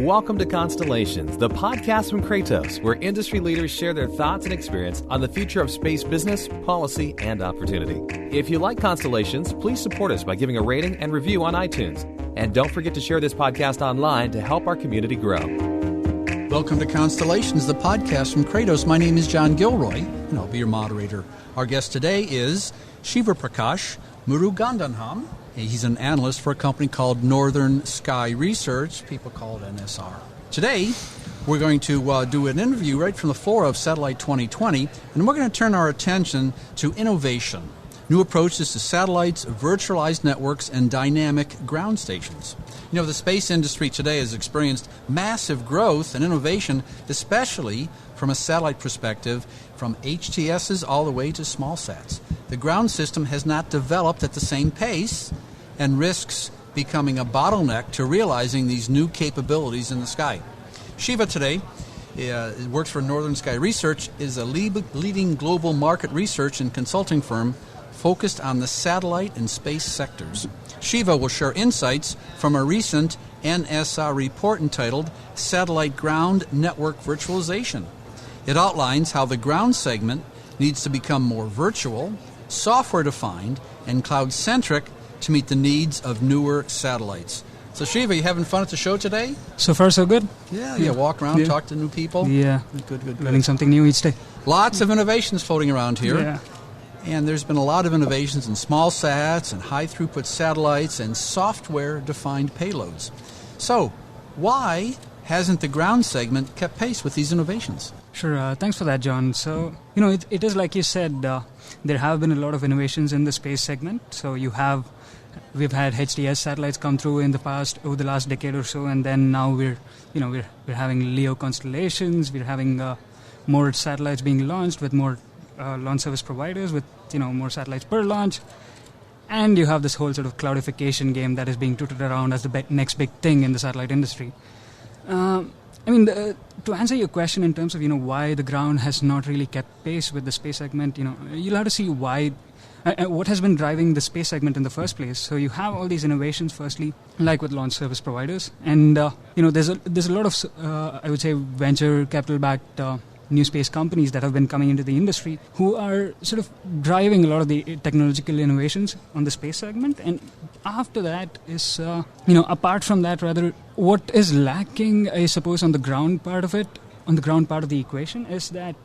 Welcome to Constellations, the podcast from Kratos, where industry leaders share their thoughts and experience on the future of space business, policy, and opportunity. If you like Constellations, please support us by giving a rating and review on iTunes. And don't forget to share this podcast online to help our community grow. Welcome to Constellations, the podcast from Kratos. My name is John Gilroy, and I'll be your moderator. Our guest today is Shivaprakash Muruganandham. He's an analyst for a company called Northern Sky Research. People call it NSR. Today, we're going to do an interview right from the floor of Satellite 2020, and we're going to turn our attention to innovation, new approaches to satellites, virtualized networks, and dynamic ground stations. You know, the space industry today has experienced massive growth and innovation, especially from a satellite perspective, from HTSs all the way to small sats. The ground system has not developed at the same pace and risks becoming a bottleneck to realizing these new capabilities in the sky. Shiva today works for Northern Sky Research, is a leading global market research and consulting firm focused on the satellite and space sectors. Shiva will share insights from a recent NSR report entitled Satellite Ground Network Virtualization. It outlines how the ground segment needs to become more virtual, software-defined, and cloud-centric to meet the needs of newer satellites. So Shiva, you having fun at the show today? So far, so good. Yeah, walk around, talk to new people. Yeah, good. Learning something new each day. Lots of innovations floating around here. Yeah. And there's been a lot of innovations in small sats and high throughput satellites and software-defined payloads. So, why hasn't the ground segment kept pace with these innovations? Sure, thanks for that, John. So, it is like you said, there have been a lot of innovations in the space segment. So we've had HTS satellites come through in the past, over the last decade or so, and then now we're having LEO constellations, we're having more satellites being launched with more launch service providers with more satellites per launch, and you have this whole sort of cloudification game that is being touted around as the next big thing in the satellite industry. To answer your question in terms of why the ground has not really kept pace with the space segment, you'll have to see why. What has been driving the space segment in the first place? So you have all these innovations, firstly, like with launch service providers, and there's a lot of I would say venture capital backed new space companies that have been coming into the industry who are sort of driving a lot of the technological innovations on the space segment. And after that is, apart from that, rather, what is lacking, I suppose, on the ground part of it, on the ground part of the equation, is that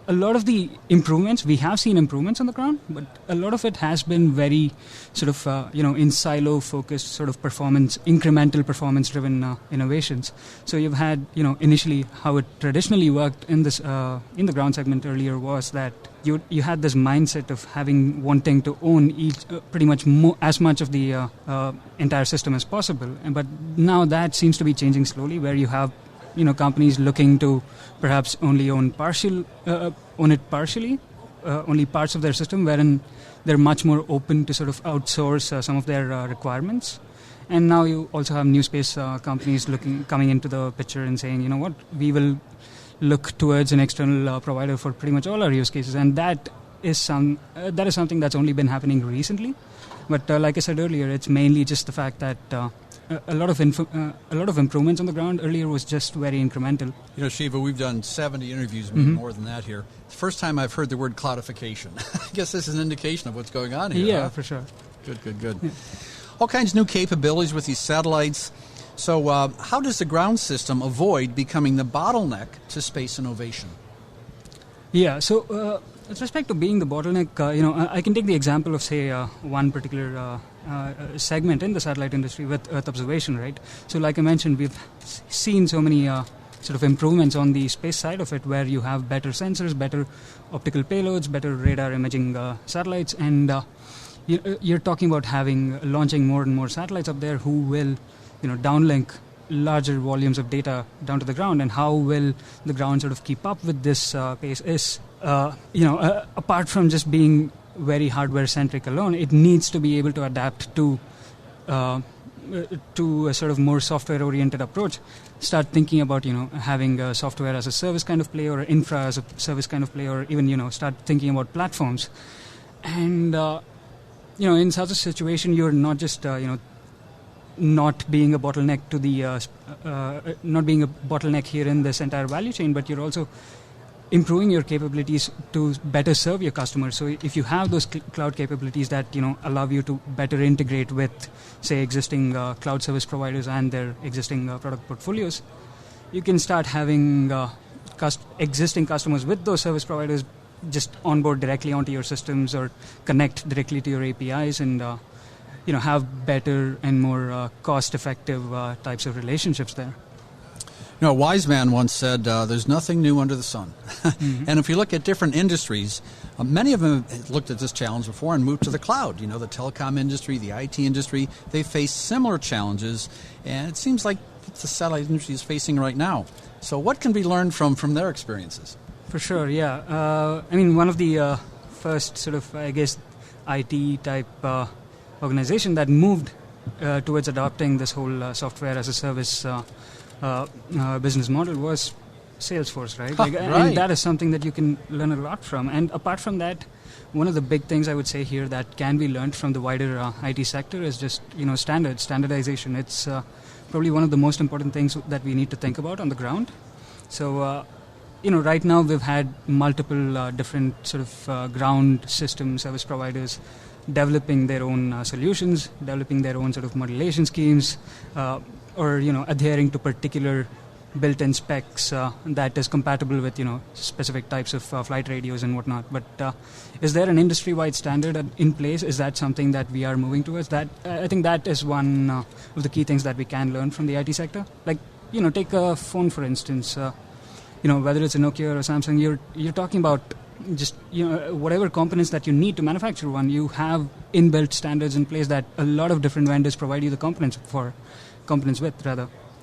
a lot of the improvements, we have seen improvements on the ground, but a lot of it has been very sort of, in silo-focused sort of incremental performance-driven innovations. So you've had, initially how it traditionally worked in this in the ground segment earlier was that you had this mindset of wanting to own pretty much as much of the entire system as possible. But now that seems to be changing slowly, where you have companies looking to perhaps only own it partially, only parts of their system, wherein they're much more open to sort of outsource some of their requirements. And now you also have new space companies coming into the picture and saying, we will look towards an external provider for pretty much all our use cases. And that is something that's only been happening recently. But like I said earlier, it's mainly just the fact that a lot of improvements on the ground earlier was just very incremental. Shiva, we've done 70 interviews, maybe more than that here. It's the first time I've heard the word cloudification. I guess this is an indication of what's going on here. Yeah, for sure. Good. Yeah. All kinds of new capabilities with these satellites. So how does the ground system avoid becoming the bottleneck to space innovation? Yeah, so with respect to being the bottleneck, I can take the example of, say, one particular segment in the satellite industry with Earth observation, right? So like I mentioned, we've seen so many sort of improvements on the space side of it, where you have better sensors, better optical payloads, better radar imaging satellites, and you're talking about launching more and more satellites up there who will downlink larger volumes of data down to the ground. And how will the ground sort of keep up with this pace is, apart from just being very hardware-centric alone, it needs to be able to adapt to a sort of more software-oriented approach. Start thinking about, having a software as a service kind of play, or infra as a service kind of play, or even, start thinking about platforms. And, in such a situation, you're not just, not being a bottleneck to the not being a bottleneck here in this entire value chain, but you're also improving your capabilities to better serve your customers. So if you have those cloud capabilities that allow you to better integrate with, say, existing cloud service providers and their existing product portfolios, you can start having existing customers with those service providers just onboard directly onto your systems or connect directly to your APIs and have better and more cost-effective types of relationships there. A wise man once said, there's nothing new under the sun. Mm-hmm. And if you look at different industries, many of them have looked at this challenge before and moved to the cloud. The telecom industry, the IT industry, they face similar challenges, and it seems like the satellite industry is facing right now. So what can be learned from their experiences? For sure, yeah. One of the first sort of, IT-type organization that moved towards adopting this whole software as a service business model was Salesforce, right? Right. And that is something that you can learn a lot from. And apart from that, one of the big things I would say here that can be learned from the wider IT sector is just, standardization. It's probably one of the most important things that we need to think about on the ground. So, right now we've had multiple different sort of ground system service providers developing their own solutions, developing their own sort of modulation schemes, or adhering to particular built-in specs that is compatible with specific types of flight radios and whatnot. But is there an industry-wide standard in place? Is that something that we are moving towards? That I think that is one of the key things that we can learn from the IT sector. Like take a phone for instance. Whether it's a Nokia or Samsung, you're talking about just whatever components that you need to manufacture one. You have inbuilt standards in place that a lot of different vendors provide you the components with.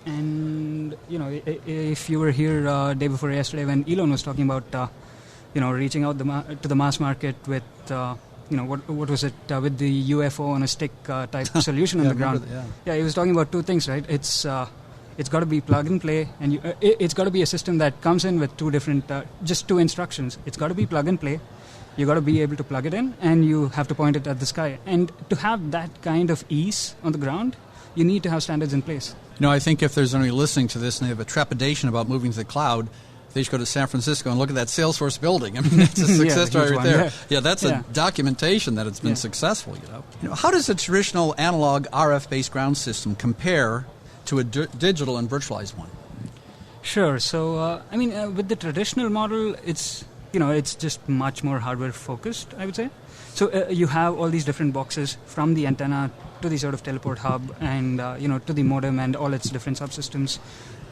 And if you were here day before yesterday when Elon was talking about reaching out to the mass market with what was it with the UFO on a stick type solution on the ground. He was talking about two things, right? It's got to be plug and play, and it's got to be a system that comes in with just two instructions. It's got to be plug and play. You got to be able to plug it in, and you have to point it at the sky. And to have that kind of ease on the ground, you need to have standards in place. I think if there's anybody listening to this and they have a trepidation about moving to the cloud, they should go to San Francisco and look at that Salesforce building. That's a success story right there. Yeah, that's a documentation that it's been successful. How does a traditional analog RF-based ground system compare to a digital and virtualized one? Sure. So, with the traditional model, it's just much more hardware focused, I would say. So you have all these different boxes from the antenna to the sort of teleport hub and, to the modem and all its different subsystems.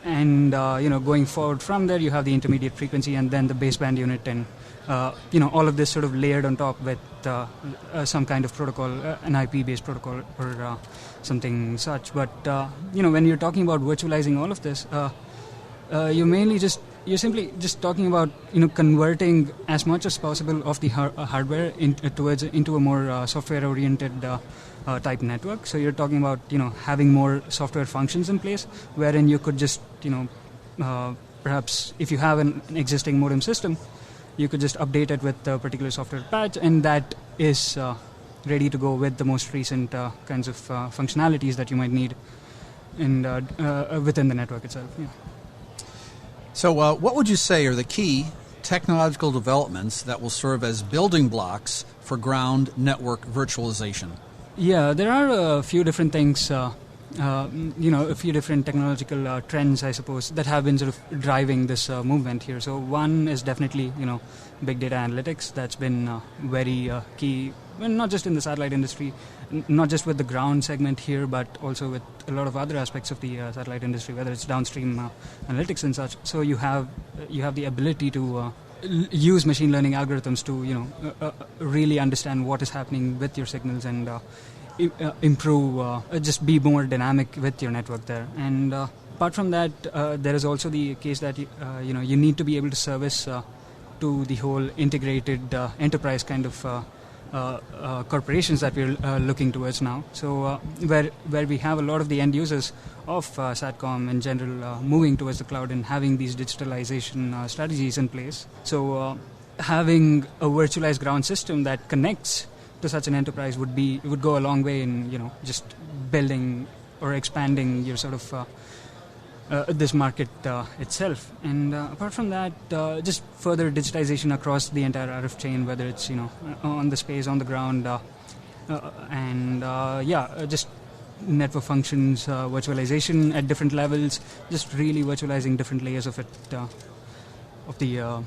And, going forward from there, you have the intermediate frequency and then the baseband unit and, all of this sort of layered on top with some kind of protocol, an IP-based protocol or something such. But, when you're talking about virtualizing all of this, you're simply just talking about converting as much as possible of the hardware into a more software-oriented type network. So you're talking about having more software functions in place, wherein you could just perhaps if you have an existing modem system, you could just update it with a particular software patch, and that is ready to go with the most recent kinds of functionalities that you might need within the network itself. Yeah. So what would you say are the key technological developments that will serve as building blocks for ground network virtualization? Yeah, there are a few different things, a few different technological trends, I suppose, that have been sort of driving this movement here. So one is definitely, big data analytics. That's been very key, well, not just in the satellite industry, not just with the ground segment here, but also with a lot of other aspects of the satellite industry, whether it's downstream analytics and such. So you have the ability to use machine learning algorithms to really understand what is happening with your signals and improve, just be more dynamic with your network there. And apart from that, there is also the case that you need to be able to service to the whole integrated enterprise kind of corporations that we're looking towards now. So where we have a lot of the end users of SATCOM in general moving towards the cloud and having these digitalization strategies in place. So having a virtualized ground system that connects to such an enterprise would go a long way in just building or expanding your sort of this market itself. And apart from that, just further digitization across the entire RF chain, whether it's on the space, on the ground, just network functions, virtualization at different levels, just really virtualizing different layers of it, of the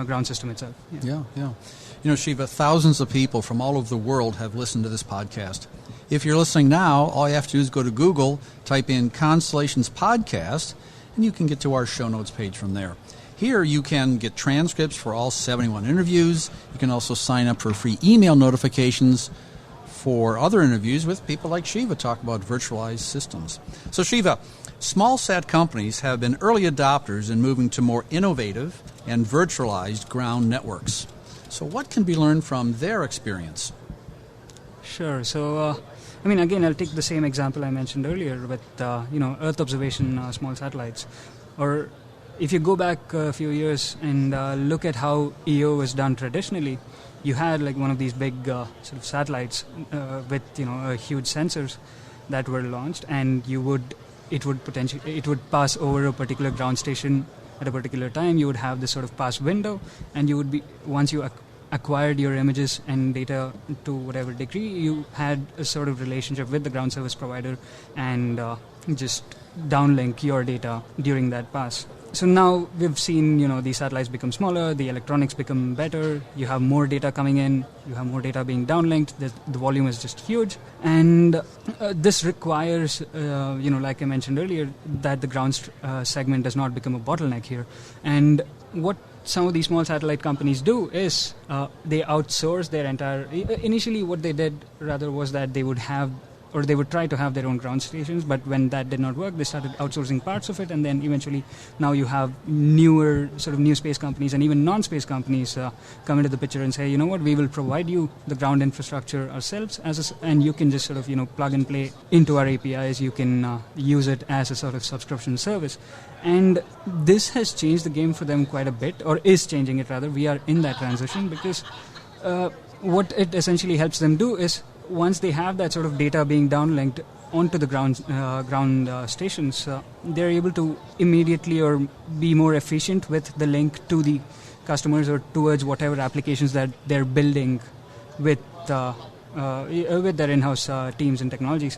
ground system itself. Yeah. Shiva, thousands of people from all over the world have listened to this podcast. If you're listening now, all you have to do is go to Google, type in Constellations Podcast, and you can get to our show notes page from there. Here you can get transcripts for all 71 interviews. You can also sign up for free email notifications for other interviews with people like Shiva talk about virtualized systems. So Shiva, small sat companies have been early adopters in moving to more innovative and virtualized ground networks. So what can be learned from their experience? Sure. So, again, I'll take the same example I mentioned earlier with, Earth observation small satellites. Or if you go back a few years and look at how EO was done traditionally, you had like one of these big sort of satellites with, huge sensors that were launched, and it would pass over a particular ground station at a particular time. You would have this sort of pass window, and you would be, once you acquired your images and data to whatever degree, you had a sort of relationship with the ground service provider and just downlink your data during that pass. So now we've seen, these satellites become smaller, the electronics become better, you have more data coming in, you have more data being downlinked, the volume is just huge. And this requires, like I mentioned earlier, that the ground segment does not become a bottleneck here. And what some of these small satellite companies do is they outsource their entire... Initially what they did rather was that they would try to have their own ground stations, but when that did not work, they started outsourcing parts of it, and then eventually now you have new space companies and even non-space companies come into the picture and say, we will provide you the ground infrastructure ourselves, and you can just sort of, plug and play into our APIs, you can use it as a sort of subscription service. And this has changed the game for them quite a bit, or is changing it rather. We are in that transition because what it essentially helps them do is, once they have that sort of data being downlinked onto the ground stations, they're able to immediately or be more efficient with the link to the customers or towards whatever applications that they're building with their in-house teams and technologies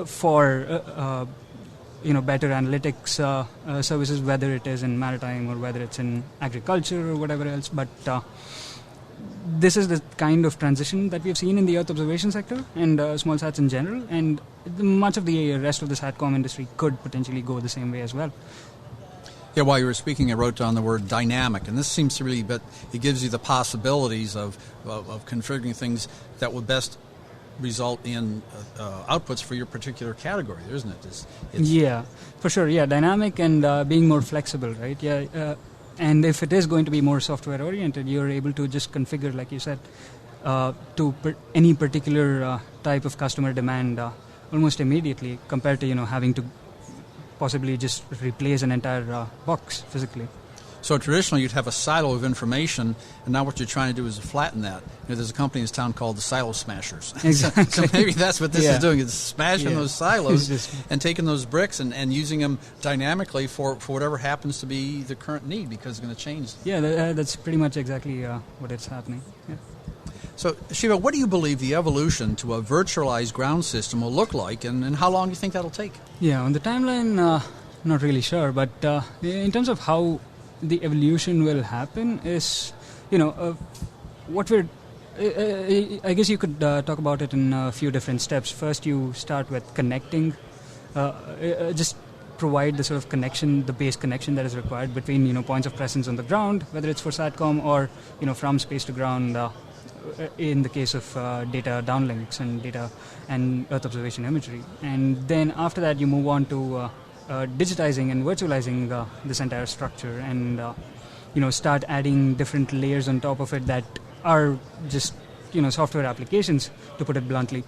for better analytics services, whether it is in maritime or whether it's in agriculture or whatever else. But this is the kind of transition that we've seen in the Earth observation sector and small sats in general, and much of the rest of the SATCOM industry could potentially go the same way as well. Yeah, while you were speaking, I wrote down the word dynamic, and this seems to really, but it gives you the possibilities of configuring things that would best result in outputs for your particular category, isn't it? Yeah, for sure. Yeah, dynamic and being more flexible, right? Yeah. And if it is going to be more software-oriented, you're able to just configure, like you said, to any particular type of customer demand almost immediately, compared to having to possibly just replace an entire box physically. So traditionally, you'd have a silo of information, and now what you're trying to do is flatten that. There's a company in this town called the Silo Smashers. Exactly. So maybe that's what this is doing, is smashing those silos and taking those bricks and using them dynamically for whatever happens to be the current need, because it's going to change. Yeah, that's pretty much exactly what is happening. Yeah. So, Shiva, what do you believe the evolution to a virtualized ground system will look like, and how long do you think that'll take? Yeah, on the timeline, not really sure, but in terms of how the evolution will happen is, what we're... I guess you could talk about it in a few different steps. First, you start with connecting, just provide the sort of connection, the base connection that is required between, points of presence on the ground, whether it's for SATCOM or, from space to ground, in the case of data downlinks and data and Earth observation imagery. And then after that, you move on to digitizing and virtualizing this entire structure, and start adding different layers on top of it that are just software applications, to put it bluntly.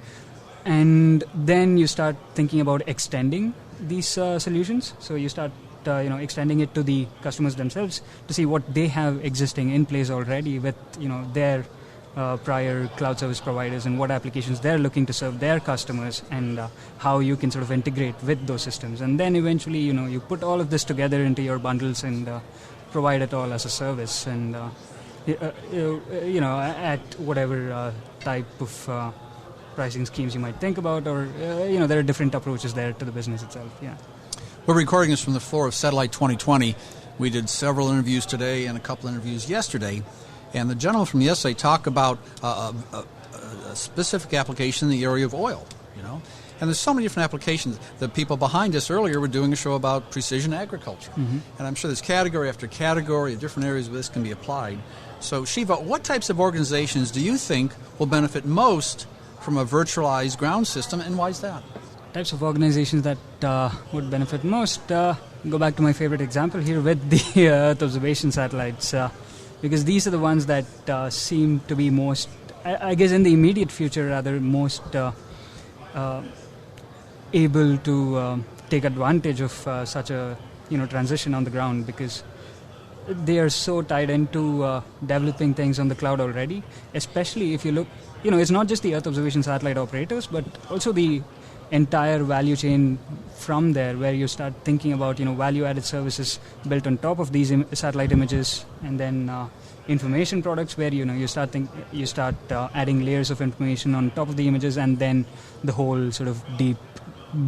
And then you start thinking about extending these solutions. So you start extending it to the customers themselves to see what they have existing in place already with their prior cloud service providers and what applications they're looking to serve their customers, and how you can sort of integrate with those systems. And then eventually, you put all of this together into your bundles and provide it all as a service, and at whatever type of pricing schemes you might think about, or there are different approaches there to the business itself. Yeah. We're recording this from the floor of Satellite 2020. We did several interviews today and a couple interviews yesterday, and the gentleman from yesterday talked about a specific application in the area of oil, And there's so many different applications. The people behind us earlier were doing a show about precision agriculture. Mm-hmm. And I'm sure there's category after category of different areas where this can be applied. So, Shiva, what types of organizations do you think will benefit most from a virtualized ground system, and why is that? Types of organizations that would benefit most, go back to my favorite example here with the Earth observation satellites, because these are the ones that seem to be most, I guess in the immediate future rather, most able to take advantage of such a transition on the ground, because they are so tied into developing things on the cloud already, especially if you look, it's not just the Earth observation satellite operators, but also the entire value chain from there, where you start thinking about value-added services built on top of these satellite images, and then information products where you start adding layers of information on top of the images, and then the whole sort of deep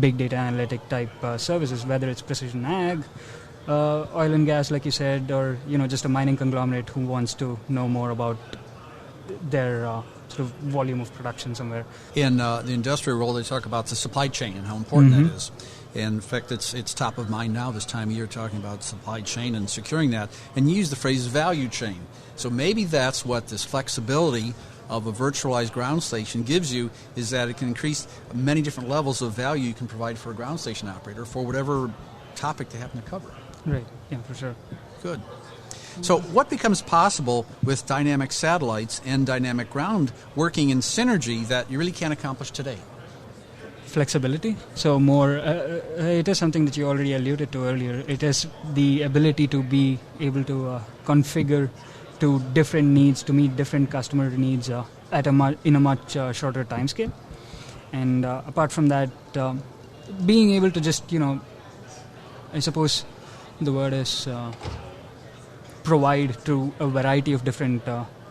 big data analytic type services, whether it's precision ag, oil and gas, like you said, or just a mining conglomerate who wants to know more about their sort of volume of production somewhere. In the industrial world, they talk about the supply chain and how important that is. And in fact, it's top of mind now this time of year, talking about supply chain and securing that. And you use the phrase value chain. So maybe that's what this flexibility of a virtualized ground station gives you, is that it can increase many different levels of value you can provide for a ground station operator for whatever topic they happen to cover. Right, yeah, for sure. Good. So what becomes possible with dynamic satellites and dynamic ground working in synergy that you really can't accomplish today? Flexibility. So more, it is something that you already alluded to earlier. It is the ability to be able to configure to different needs, to meet different customer needs in a much shorter time scale. And apart from that, being able to just, I suppose the word is provide to a variety of different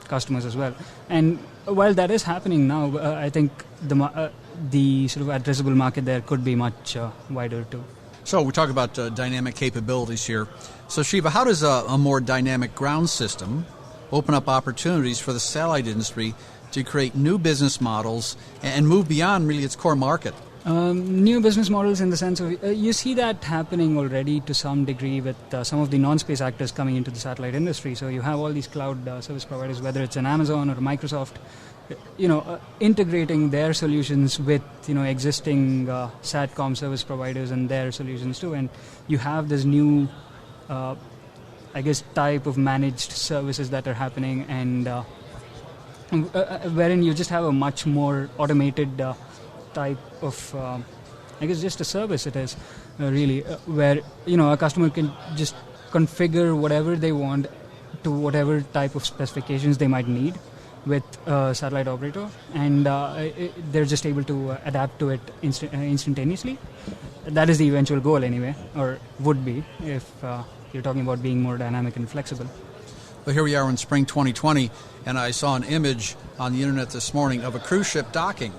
customers as well. And while that is happening now, I think the sort of addressable market there could be much wider too. So we talk about dynamic capabilities here. So Shiva, how does a more dynamic ground system open up opportunities for the satellite industry to create new business models and move beyond really its core market? New business models in the sense of, you see that happening already to some degree with some of the non-space actors coming into the satellite industry. So you have all these cloud service providers, whether it's an Amazon or a Microsoft, integrating their solutions with, existing SATCOM service providers and their solutions too. And you have this new, type of managed services that are happening, and wherein you just have a much more automated type of, just a service it is, really, where, a customer can just configure whatever they want to whatever type of specifications they might need with a satellite operator, and they're just able to adapt to it instantaneously. That is the eventual goal anyway, or would be, if you're talking about being more dynamic and flexible. Well, here we are in spring 2020, and I saw an image on the internet this morning of a cruise ship docking.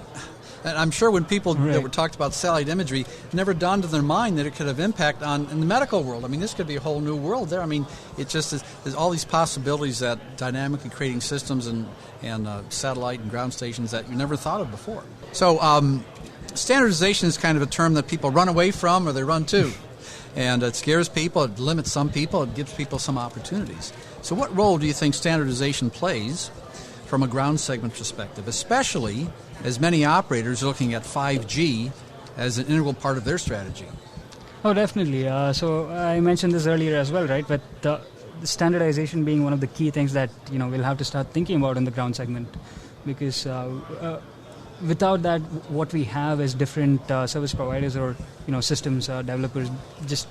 And I'm sure when people that were talked about satellite imagery, it never dawned in their mind that it could have impact in the medical world. I mean, this could be a whole new world there. I mean, it just is, there's all these possibilities that dynamically creating systems and satellite and ground stations that you never thought of before. So standardization is kind of a term that people run away from or they run to. And it scares people, it limits some people, it gives people some opportunities. So what role do you think standardization plays from a ground segment perspective, especially as many operators are looking at 5G as an integral part of their strategy? Oh, definitely. So I mentioned this earlier as well, right? But the standardization being one of the key things that we'll have to start thinking about in the ground segment, because without that, what we have is different service providers or systems developers just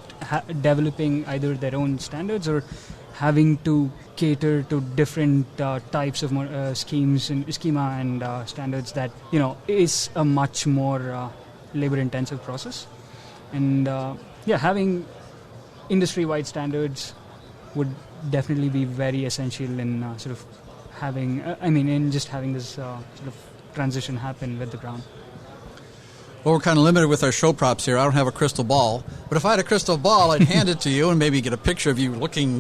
developing either their own standards or having to cater to different types of schemes and schema and standards that is a much more labor-intensive process. And having industry-wide standards would definitely be very essential in sort of having, in just having this sort of transition happen with the ground. Well, we're kind of limited with our show props here. I don't have a crystal ball. But if I had a crystal ball, I'd hand it to you and maybe get a picture of you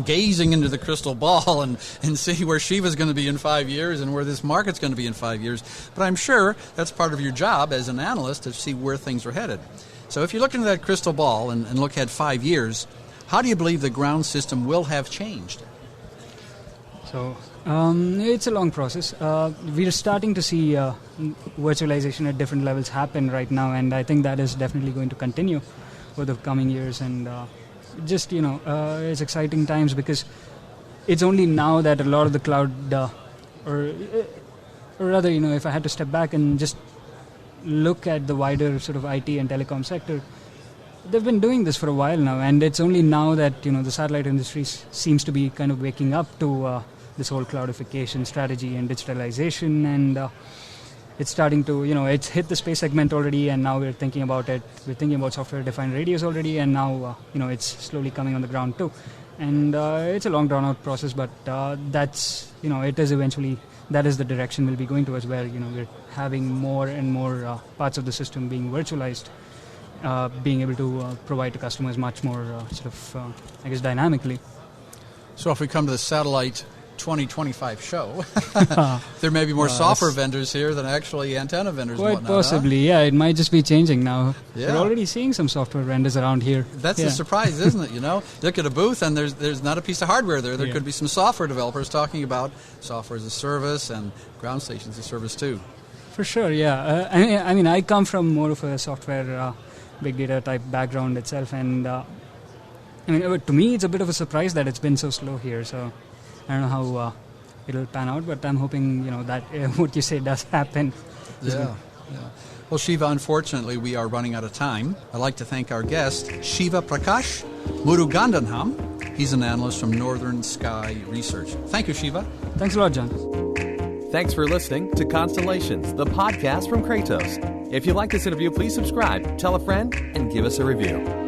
gazing into the crystal ball and see where Shiva's going to be in 5 years and where this market's going to be in 5 years. But I'm sure that's part of your job as an analyst to see where things are headed. So if you look into that crystal ball and look at 5 years, how do you believe the ground system will have changed? So it's a long process. We're starting to see virtualization at different levels happen right now, and I think that is definitely going to continue for the coming years. And it's exciting times because it's only now that a lot of the cloud, or rather, if I had to step back and just look at the wider sort of IT and telecom sector, they've been doing this for a while now, and it's only now that the satellite industry seems to be kind of waking up to this whole cloudification strategy and digitalization, and it's starting to, it's hit the space segment already, and now we're thinking about it. We're thinking about software-defined radios already, and now, it's slowly coming on the ground too. And it's a long, drawn-out process, but that's, it is eventually, that is the direction we'll be going towards, where, we're having more and more parts of the system being virtualized, being able to provide to customers much more dynamically. So if we come to the Satellite 2025 show, there may be more software vendors here than actually antenna vendors. Quite and possibly, huh? Yeah. It might just be changing now. Yeah. We're already seeing some software vendors around here. That's a surprise, isn't it? Look at a booth and there's not a piece of hardware there. There could be some software developers talking about software as a service and ground stations as a service too. For sure, yeah. I come from more of a software big data type background itself, and to me it's a bit of a surprise that it's been so slow here. So I don't know how it'll pan out, but I'm hoping that what you say does happen. Yeah. Well, Shiva, unfortunately, we are running out of time. I'd like to thank our guest, Shivaprakash Muruganandham. He's an analyst from Northern Sky Research. Thank you, Shiva. Thanks a lot, John. Thanks for listening to Constellations, the podcast from Kratos. If you like this interview, please subscribe, tell a friend, and give us a review.